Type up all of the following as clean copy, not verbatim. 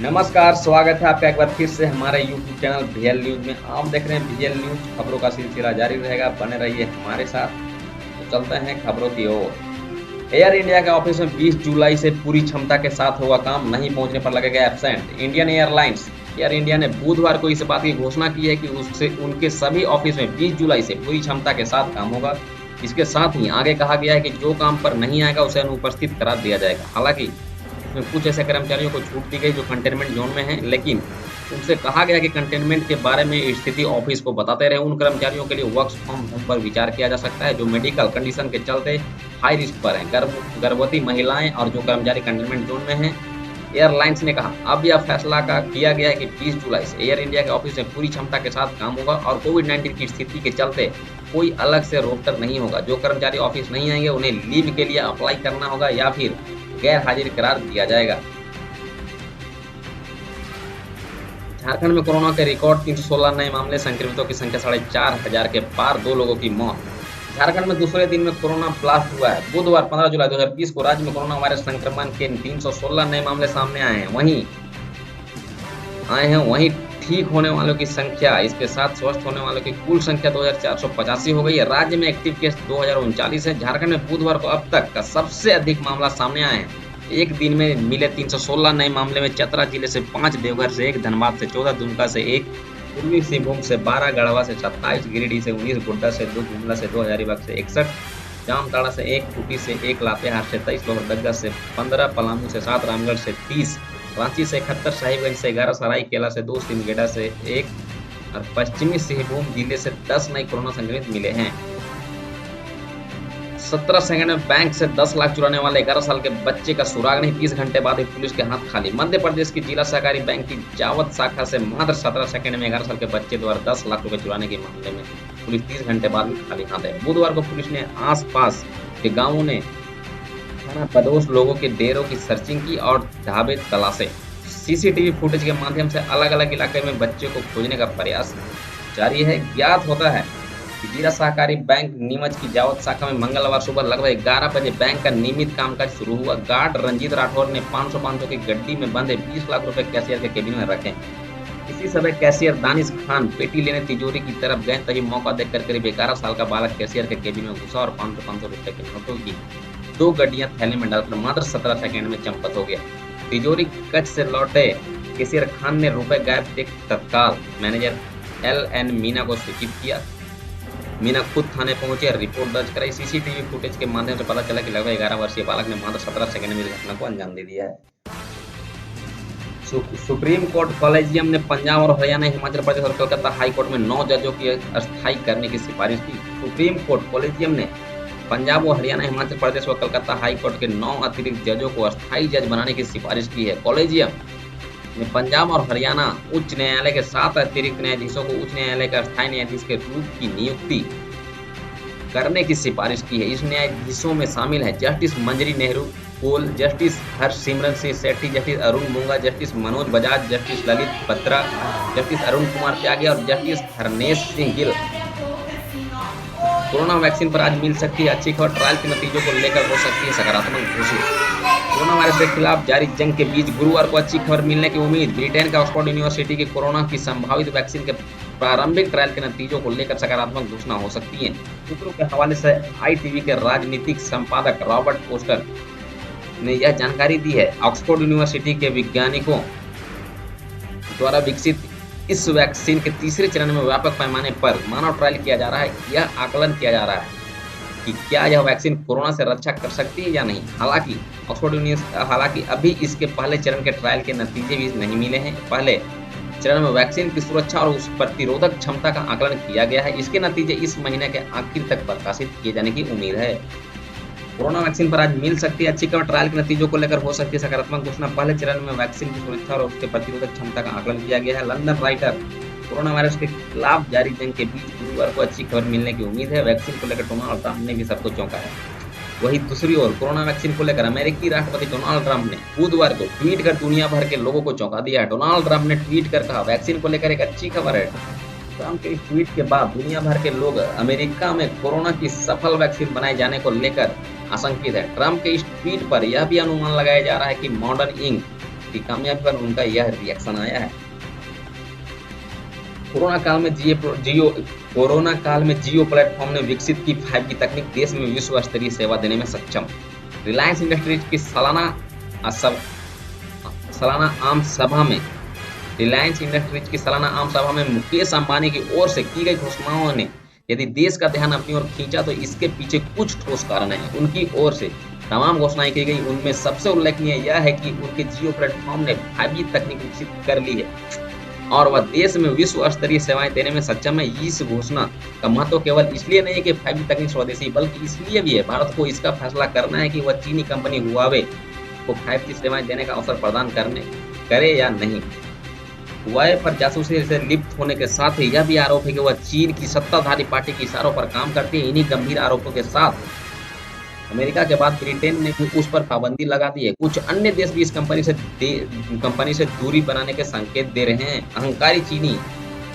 नमस्कार, स्वागत है आपका एक बार फिर से हमारे यूट्यूब चैनल VL न्यूज़ में। आप देख रहे हैं VL न्यूज़, खबरों का सिलसिला जारी रहेगा, बने रहिए हमारे साथ। तो चलते हैं खबरों की ओर। एयर इंडिया के ऑफिस में 20 जुलाई से पूरी क्षमता के साथ होगा काम, नहीं पहुंचने पर लगेगा absent. Indian airlines air India ने बुधवार को इस बात की घोषणा की है कि उससे उनके सभी ऑफिस में 20 जुलाई से पूरी क्षमता के साथ काम होगा। इसके साथ ही आगे कहा गया है कि जो काम पर नहीं आएगा उसे अनुपस्थित करार दिया जाएगा। हालांकि इसमें कुछ ऐसे कर्मचारियों को छूट दी गई जो कंटेनमेंट जोन में हैं, लेकिन उनसे कहा गया कि कंटेनमेंट के बारे में स्थिति ऑफिस को बताते रहे। उन कर्मचारियों के लिए वर्क फ्रॉम होम पर विचार किया जा सकता है जो मेडिकल कंडीशन के चलते हाई रिस्क पर हैं। गर्भवती महिलाएं और जो कर्मचारी कंटेनमेंट जोन में हैं। एयरलाइंस ने कहा अब यह फैसला का किया गया है कि 20 जुलाई से एयर इंडिया के ऑफिस में पूरी क्षमता के साथ काम होगा और कोविड-19 की स्थिति के चलते कोई अलग से रोस्टर नहीं होगा। जो कर्मचारी ऑफिस नहीं आएंगे उन्हें लीव के लिए अप्लाई करना होगा या फिर गैर हाजिर करार दिया जाएगा। झारखंड में कोरोना के रिकॉर्ड 316 नए मामले, संक्रमितों की संख्या 4,500 के पार, 2 लोगों की मौत। झारखंड में दूसरे दिन में कोरोना ब्लास्ट हुआ है। बुधवार 15 जुलाई 2020 को राज्य में कोरोना वायरस संक्रमण के 316 नए मामले सामने आए हैं। वहीं ठीक होने वालों की संख्या, इसके साथ स्वस्थ होने वालों की कुल संख्या 2485 हो गई है। राज्य में एक्टिव केस 2039 है। झारखंड में बुधवार को अब तक का सबसे अधिक मामला सामने आए हैं। एक दिन में मिले 316 नए मामले में चतरा जिले से 5, देवघर से 1, धनबाद से 14, दुमका से 1, पूर्वी सिंहभूम से 12, गढ़वा से 27, गिरिडीह से 19, गोड्डा से 2, गुमला से 2, हजारीबाग से 61, जामताड़ा से 1, खूंटी से 1, लातेहार से 23, लोहरदगा से 15, पलामू से 7, रामगढ़ से 30, रांची से 71, साहिबगंज से 11, सरायकेला से 2, सिमडेगा से 1 और पश्चिमी सिंहभूम जिले से 10 नए कोरोना संक्रमित मिले हैं। 17 सेकंड में बैंक से 10 लाख चुराने वाले 11 साल के बच्चे का सुराग नहीं, 30 घंटे बाद ही पुलिस के हाथ खाली। मध्य प्रदेश की जिला सहकारी बैंक की जावत शाखा से मात्र 17 सेकंड में 11 साल के बच्चे द्वारा 10 लाख रुपए चुराने के मामले में पुलिस 30 घंटे बाद ही खाली हाथ है। बुधवार को पुलिस ने आसपास के गाँवों ने थाना बदोश लोगों के डेरों की सर्चिंग की और ढाबे तलाशे। सीसीटीवी फुटेज के माध्यम से अलग अलग इलाके में बच्चे को खोजने का प्रयास जारी है। ज्ञात होता है कि जिला सहकारी बैंक नीमच की जावत शाखा में मंगलवार सुबह लगभग 11 बजे बैंक का नियमित कामकाज शुरू हुआ। गार्ड रंजीत राठौर ने 500 की गड्डी में बंधे 20 लाख रुपए कैशियर के केबिन में रखे। इसी समय कैशियर दानिश खान पेटी लेने तिजोरी की तरफ गए, तभी मौका देखकर करीब 11 साल का बालक कैशियर के केबिन में घुसा और 500 रुपए के नोटों की 2 गड्डियां थैले में डालकर मात्र 17 सेकंड में चंपत हो गया। तिजोरी कच्छ से लौटे कैशियर खान ने रुपए गायब देख तत्काल मैनेजर LN मीना को सूचित किया। मीना खुद थाने पहुंचे और रिपोर्ट दर्ज कराई। सीसीटीवी फुटेज के माध्यम से पता चला कि लगभग 11 वर्षीय बालक ने मात्र 17 सेकंड में इस घटना को अंजाम दे दिया है। सुप्रीम कोर्ट कॉलेजियम ने पंजाब और हरियाणा, हिमाचल प्रदेश और कलकत्ता हाई कोर्ट में 9 जजों की अस्थायी करने की सिफारिश की। सुप्रीम कोर्ट कॉलेजियम ने पंजाब और हरियाणा, हिमाचल प्रदेश और कलकत्ता हाई कोर्ट के 9 अतिरिक्त जजों को अस्थायी जज बनाने की सिफारिश की है। कॉलेजियम ने पंजाब और हरियाणा उच्च न्यायालय के 7 अतिरिक्त न्यायाधीशों को उच्च न्यायालय के अस्थायी न्यायाधीश के रूप की नियुक्ति करने की सिफारिश की है। इस न्यायाधीशों में शामिल है justice Manjari Nehru Kaul, justice Harsimran Singh Sethi, justice Arun Monga, justice Manoj Bajaj, justice Lalit Batra, justice Arun Kumar Tyagi और justice Harnesh Singh Gill. Corona vaccine पर आज मिल सकती है अच्छी खबर, ट्रायल के नतीजों को लेकर हो सकती है सकारात्मक घोषित। कोरोना वायरस के खिलाफ जारी जंग के बीच गुरुवार को अच्छी खबर मिलने की उम्मीद। ब्रिटेन के ऑक्सफोर्ड यूनिवर्सिटी की कोरोना की संभावित वैक्सीन के प्रारंभिक ट्रायल के नतीजों को लेकर सकारात्मक घोषणा हो सकती है। सूत्रों के हवाले से ITV के राजनीतिक संपादक रॉबर्ट पोस्टर ने यह जानकारी दी है। ऑक्सफोर्ड यूनिवर्सिटी के वैज्ञानिकों द्वारा विकसित इस वैक्सीन के तीसरे चरण में व्यापक पैमाने पर मानव ट्रायल किया जा रहा है। यह आकलन किया जा रहा है कि क्या यह वैक्सीन कोरोना से रक्षा कर सकती है या नहीं। हालांकि अभी इसके पहले चरण के ट्रायल के नतीजे भी नहीं मिले हैं। पहले चरण में वैक्सीन की सुरक्षा और उस प्रतिरोधक क्षमता का आकलन किया गया है। इसके नतीजे इस महीने के आखिर तक प्रकाशित किए जाने की उम्मीद है। कोरोना वैक्सीन पर आज मिल सकती है अच्छी खबर, ट्रायल के नतीजों को लेकर हो सकती है सकारात्मक घोषणा। पहले चरण में वैक्सीन की सुरक्षा और उसके प्रतिरोधक क्षमता का आकलन किया गया है। लंदन राइटर कोरोना वायरस के खिलाफ जारी जंग के बीच गुरुवार को अच्छी खबर मिलने की उम्मीद है। वैक्सीन को लेकर डोनाल्ड ट्रंप ने भी सबको चौंका है। वहीं दूसरी ओर कोरोना वैक्सीन को लेकर अमेरिकी राष्ट्रपति डोनाल्ड ट्रंप ने बुधवार को ट्वीट कर दुनिया भर के लोगों को चौंका दिया है। डोनाल्ड ट्रंप ने ट्वीट कर कहा, वैक्सीन को लेकर एक अच्छी खबर है। ट्रंप के इस ट्वीट के बाद दुनिया भर के लोग अमेरिका में कोरोना की सफल वैक्सीन बनाए जाने को लेकर आशंकित है। ट्रंप के इस ट्वीट पर यह भी अनुमान लगाया जा रहा है कि मॉडर्न इंक की कामयाबी पर उनका यह रिएक्शन आया है। कोरोना काल में जियो कोरोना काल में जियो प्लेटफॉर्म ने विकसित की 5G तकनीक देश में विश्व स्तरीय सेवा देने में सक्षम। रिलायंस इंडस्ट्रीज की सालाना आम सभा में मुकेश अंबानी की ओर से की गई घोषणाओं ने यदि देश का ध्यान अपनी ओर खींचा तो इसके पीछे कुछ ठोस कारण है। उनकी ओर से तमाम घोषणाएं की गई, उनमें सबसे उल्लेखनीय यह है कि उनके जियो प्लेटफॉर्म ने 5G तकनीक विकसित कर ली है और वह देश में विश्व स्तरीय सेवाएं देने में सक्षम है। इस घोषणा का महत्व केवल इसलिए नहीं है कि 5G तकनीक स्वदेशी, बल्कि इसलिए भी है भारत को इसका फैसला करना है कि वह चीनी कंपनी हुआवे को 5G सेवाएं देने का अवसर प्रदान करे या नहीं। हुआवे पर जासूसी से लिप्त होने के साथ ही यह भी आरोप है कि वह चीन की सत्ताधारी पार्टी के इशारों पर काम करती है। इन्हीं गंभीर आरोपों के साथ अमेरिका के बाद ब्रिटेन ने भी उस पर पाबंदी लगा दी है। कुछ अन्य देश भी इस कंपनी से दूरी बनाने के संकेत दे रहे हैं। अहंकारी चीनी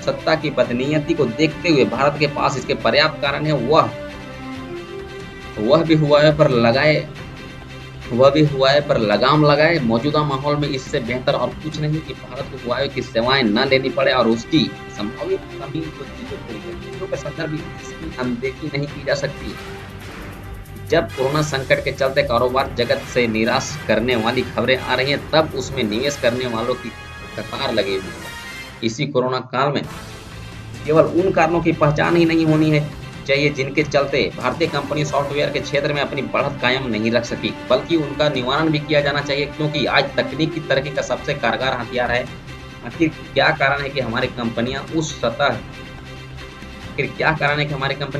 सत्ता की बदनीयती को देखते हुए भारत के पास इसके पर्याप्त कारण है। वह भी हुआवे पर लगाम लगाए। मौजूदा माहौल में इससे बेहतर और कुछ नहीं कि भारत को हुआवे की सेवाएं न लेनी पड़े और उसकी संभावित कमी को चीजों के संदर्भ में इसकी अनदेखी नहीं की जा सकती। जब कोरोना संकट के चलते कारोबार जगत से निराश करने वाली खबरें आ रही हैं, तब उसमें निवेश करने वालों की कतार लगी हुई है। इसी कोरोना काल में केवल उन कारणों की पहचान ही नहीं होनी है चाहिए जिनके चलते भारतीय कंपनी सॉफ्टवेयर के क्षेत्र में अपनी बढ़त कायम नहीं रख सकी, बल्कि उनका निवारण भी किया जाना चाहिए, क्योंकि आज तकनीक की तरक्की का सबसे कारगर हथियार है। आखिर क्या कारण है कि हमारी कंपनियां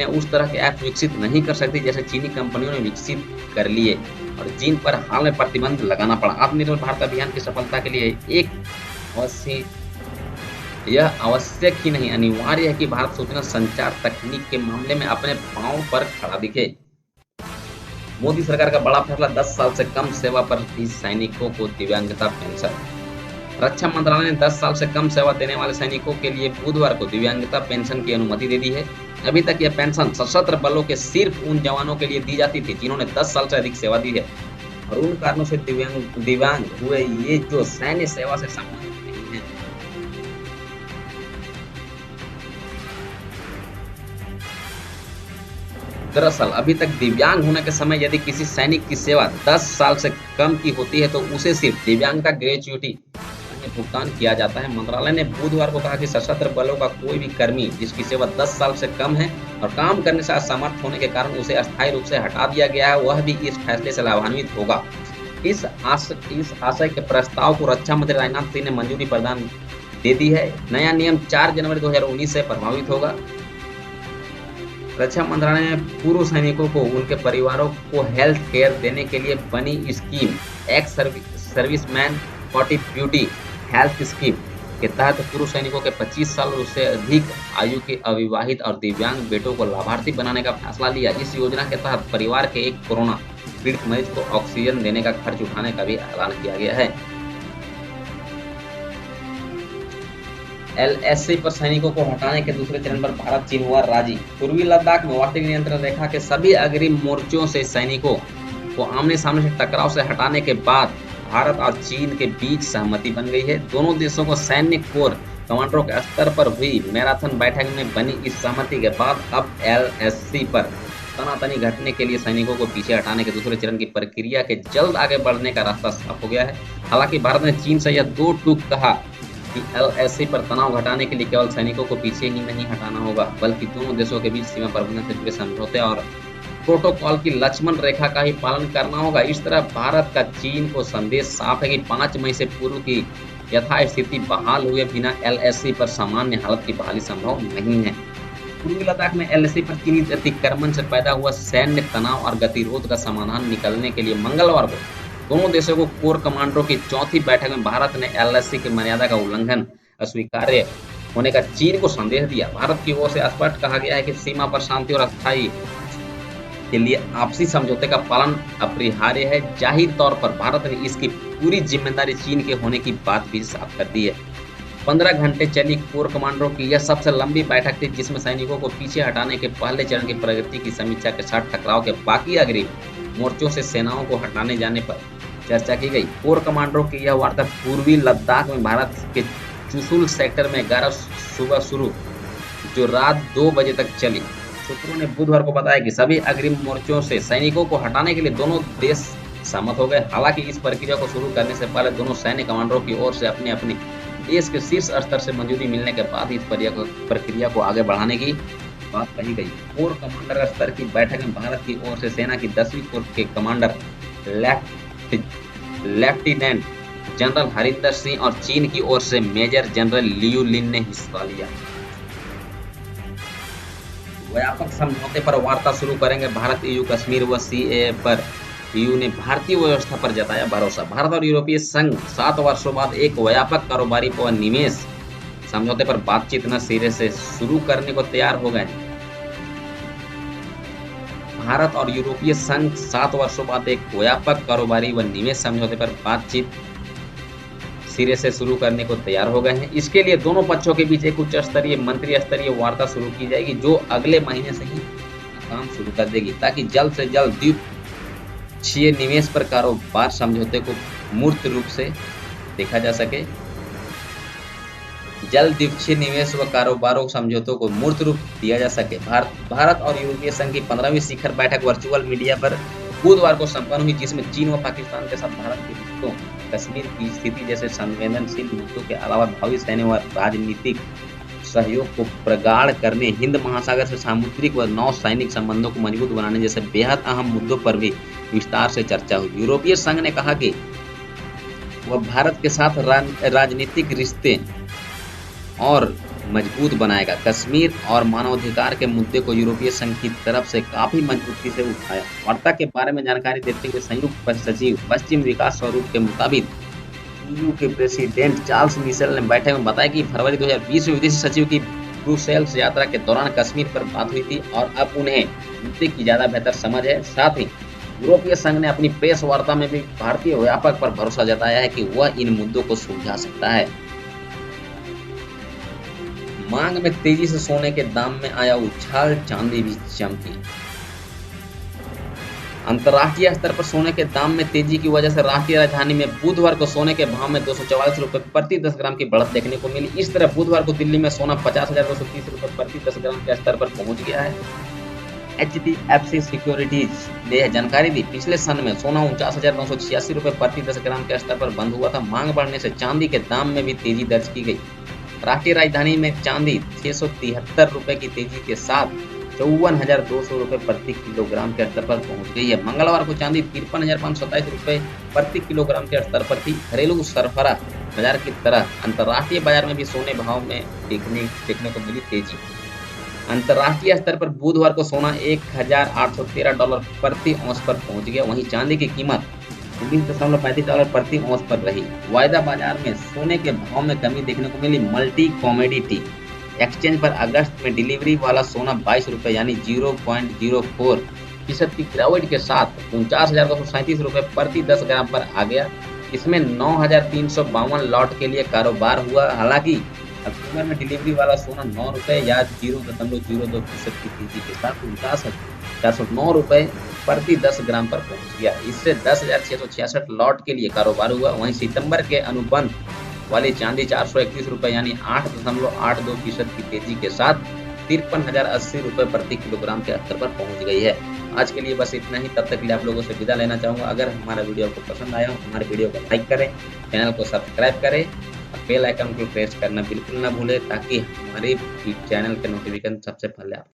उस तरह के ऐप विकसित नहीं कर सकती जैसे चीनी कंपनियों ने विकसित कर लिए और जिन पर हाल में प्रतिबंध लगाना पड़ा। आत्मनिर्भर भारत अभियान की सफलता के लिए यह आवश्यक ही नहीं अनिवार्य है कि भारत सूचना संचार तकनीक के मामले में अपने पांव पर खड़ा दिखे। मोदी सरकार का बड़ा फैसला, 10 साल से कम सेवा पर भी सैनिकों को दिव्यांगता पेंशन। रक्षा मंत्रालय ने 10 साल से कम सेवा देने वाले सैनिकों के लिए बुधवार को दिव्यांगता पेंशन की अनुमति दे दी है। अभी तक यह पेंशन सशस्त्र बलों के सिर्फ उन जवानों के लिए दी जाती थी जिन्होंने 10 साल से अधिक सेवा दी है और उन कारणों से दिव्यांग हुए ये जो सैन्य सेवा से संबंधित नहीं है। दरअसल अभी तक दिव्यांग होने के समय यदि किसी सैनिक की सेवा 10 साल से कम की होती है तो उसे सिर्फ दिव्यांगता ग्रेच्युटी भुगतान किया जाता है। मंत्रालय ने बुधवार को कहा कि सशस्त्र बलों का कोई भी कर्मी जिसकी सेवा 10 साल से कम है और काम करने से असमर्थ होने के कारण उसे अस्थायी रूप से हटा दिया गया है, वह भी इस फैसले से लाभान्वित होगा। इस आशय के प्रस्ताव को रक्षा मंत्री राजनाथ सिंह ने मंजूरी प्रदान दे दी है। नया नियम 4 जनवरी 2019 से प्रभावित होगा। रक्षा मंत्रालय ने पूर्व सैनिकों को उनके परिवारों को हेल्थ केयर देने के लिए बनी scheme ex serviceman contributory health scheme के तहत पूर्व सैनिकों के 25 साल से अधिक आयु के अविवाहित और दिव्यांग बेटों को लाभार्थी बनाने का फैसला लिया। इस योजना के तहत परिवार के एक कोरोना पीड़ित मरीज को ऑक्सीजन देने का खर्च उठाने का भी ऐलान किया गया है। LAC पर सैनिकों को हटाने के दूसरे चरण पर भारत चीन हुआ राजी। पूर्वी लद्दाख में वास्तविक नियंत्रण रेखा के सभी अग्रिम मोर्चों से सैनिकों को आमने सामने से टकराव से हटाने के बाद भारत और चीन के बीच सहमति बन गई है। दोनों देशों को सैन्य कोर कमांडरों के स्तर पर हुई मैराथन बैठक में बनी इस सहमति के बाद अब LAC पर तनातनी घटने के लिए सैनिकों को पीछे हटाने के दूसरे चरण की प्रक्रिया के जल्द आगे बढ़ने का रास्ता साफ हो गया है। हालांकि भारत ने चीन से यह 2 टूक कहा कि LAC पर तनाव घटाने के लिए केवल सैनिकों को पीछे ही नहीं हटाना होगा, बल्कि दोनों देशों के बीच सीमा प्रबंधन से जुड़े समझौते और प्रोटोकॉल की लक्ष्मण रेखा का ही पालन करना होगा। इस तरह भारत का चीन को संदेश साफ है कि 5 मई से पूर्व की यथास्थिति बहाल हुए बिना LAC पर सामान्य हालत की बहाली संभव नहीं है। पूर्वी लद्दाख में LAC पर चीनी अतिक्रमण से पैदा हुआ सैन्य तनाव और गतिरोध का समाधान निकलने के लिए मंगलवार को दोनों देशों को कोर कमांडरों की 4थी बैठक में भारत ने LAC की मर्यादा का उल्लंघन अस्वीकार्य होने का चीन को संदेश दिया। भारत की ओर से स्पष्ट कहा गया है कि सीमा पर शांति और स्थायी के लिए आपसी समझौते का पालन अपरिहार्य है। जाहिर तौर पर भारत ने इसकी पूरी जिम्मेदारी चीन के होने की बात भी साफ कर दी है। 15 घंटे चली कोर कमांडरों की यह सबसे लंबी बैठक थी, जिसमें सैनिकों को पीछे हटाने के पहले चरण की प्रगति की समीक्षा के साथ टकराव के बाकी अग्रिम मोर्चों से सेनाओं को हटाने जाने पर चर्चा की गई। कोर कमांडरों की यह वार्ता पूर्वी लद्दाख में भारत के चुशुल सेक्टर में 11 सुबह शुरू, जो रात 2 बजे तक चली। सूत्रों ने बुधवार को बताया कि सभी अग्रिम मोर्चों से सैनिकों को हटाने के लिए दोनों देश सहमत हो गए। हालांकि इस प्रक्रिया को शुरू करने से पहले दोनों सैन्य कमांडरों की ओर से अपने अपने देश के शीर्ष स्तर से मंजूरी मिलने के बाद इस प्रक्रिया को आगे बढ़ाने की बात कही गई। कोर कमांडर स्तर की बैठक में भारत की ओर से सेना की 10वीं कोर के commander lieutenant general Harinder Singh और चीन की ओर से मेजर जनरल लियू लिन ने हिस्सा लिया। व्यापक समझौते पर वार्ता शुरू करेंगे भारत, ईयू कश्मीर व सीएए पर ईयू ने भारतीय व्यवस्था पर जताया भरोसा। भारत और यूरोपीय संघ 7 वर्षों बाद एक व्यापक कारोबारी व निवेश समझौते पर बातचीत न सिरे से शुरू करने को तैयार हो गए। भारत और यूरोपीय संघ 7 वर्षों बाद एक व्यापक कारोबारी व निवेश समझौते पर बातचीत सिरे से शुरू करने को तैयार हो गए हैं। इसके लिए दोनों पक्षों के बीच एक उच्च स्तरीय मंत्री स्तरीय वार्ता शुरू की जाएगी, जो अगले महीने से ही काम शुरू कर देगी, ताकि जल्द से जल्द द्विपक्षीय निवेश पर कारोबार समझौते को मूर्त रूप से देखा जा सके। जल्द द्विपक्षीय निवेश व कारोबारों समझौतों को मूर्त रूप दिया जा सके। भारत और यूरोपीय संघ की 15वीं शिखर बैठक वर्चुअल मीडिया पर बुधवार को संपन्न हुई, जिसमें चीन व पाकिस्तान के साथ भारत के रिश्तों, कश्मीर की स्थिति जैसे संवेदनशील मुद्दों के अलावा भावी सैन्य व राजनीतिक सहयोग को प्रगाढ़ करने, हिंद महासागर से सामुद्रिक व नौ सैनिक संबंधों को मजबूत बनाने जैसे बेहद अहम मुद्दों पर भी विस्तार से चर्चा हुई। यूरोपीय संघ ने कहा कि वह भारत के साथ राजनीतिक रिश्ते और मजबूत बनाएगा। कश्मीर और मानवाधिकार के मुद्दे को यूरोपीय संघ की तरफ से काफी मजबूती से उठाया। वार्ता के बारे में जानकारी देते हुए संयुक्त सचिव पश्चिम विकास स्वरूप के मुताबिक ईयू के प्रेसिडेंट चार्ल्स मिशेल ने बैठक में बताया कि फरवरी 2020 में विदेश सचिव की ब्रुसेल्स यात्रा के दौरान कश्मीर पर बात हुई थी और अब उन्हें मुद्दे की ज्यादा बेहतर समझ है। साथ ही यूरोपीय संघ ने अपनी प्रेस वार्ता में भी भारतीय व्यापक पर भरोसा जताया है कि वह इन मुद्दों को सुलझा सकता है। मांग में तेजी से सोने के दाम में आया उछाल, चांदी भी चमकी। अंतर्राष्ट्रीय स्तर पर सोने के दाम में तेजी की वजह से राष्ट्रीय राजधानी में बुधवार को सोने के भाव में 244 रुपए प्रति 10 ग्राम की बढ़त देखने को मिली। इस तरह बुधवार को दिल्ली में सोना 50,230 रुपए प्रति 10 ग्राम के स्तर पर पहुंच गया है। HDFC सिक्योरिटीज ने यह जानकारी दी। पिछले सन में सोना 49,986 रुपए प्रति 10 ग्राम के स्तर पर बंद हुआ था। मांग बढ़ने से चांदी के दाम में भी तेजी दर्ज की गई। राष्ट्रीय राजधानी में चांदी 673 रुपए की तेजी के साथ 54,200 रुपए प्रति किलोग्राम के स्तर पर पहुंच गई है। मंगलवार को चांदी 53,527 रुपए प्रति किलोग्राम के स्तर पर थी। घरेलू सरफरा बाजार की तरह अंतर्राष्ट्रीय बाजार में भी सोने भाव में देखने को मिली तेजी। अंतर्राष्ट्रीय स्तर पर बुधवार को सोना $1,813 प्रति औंस पर पहुंच गया। वहीं चांदी की कीमत $19.35 प्रति औंस पर रही। वायदा बाजार में सोने के भाव में कमी देखने को मिली। मल्टी कॉमोडिटी एक्सचेंज पर अगस्त में डिलीवरी वाला सोना 22 रुपए यानी 0.04% की गिरावट के साथ 49,237 रुपए प्रति 10 ग्राम पर आ गया। इसमें 9,352 लॉट के लिए कारोबार हुआ। हालांकि अक्टूबर में डिलीवरी वाला सोना 9 रुपए या 0.02% की तेजी के साथ 49,409 रुपए प्रति 10 ग्राम पर पहुंच गया। इससे 10,666 लॉट के लिए कारोबार हुआ। वहीं सितंबर के अनुबंध वाली चांदी 431 रुपए यानी 8.82% की तेजी के साथ 53,080 रुपए प्रति किलोग्राम के स्तर पर पहुंच गई है। आज के लिए बस इतना ही। तब तक के लिए आप लोगों से विदा लेना चाहूंगा। अगर हमारा वीडियो आपको पसंद आया हो, हमारे वीडियो को लाइक करें, चैनल को सब्सक्राइब करें, बेल आइकन को प्रेस करना बिल्कुल ना भूलें, ताकि हमारे चैनल के नोटिफिकेशन सबसे पहले आप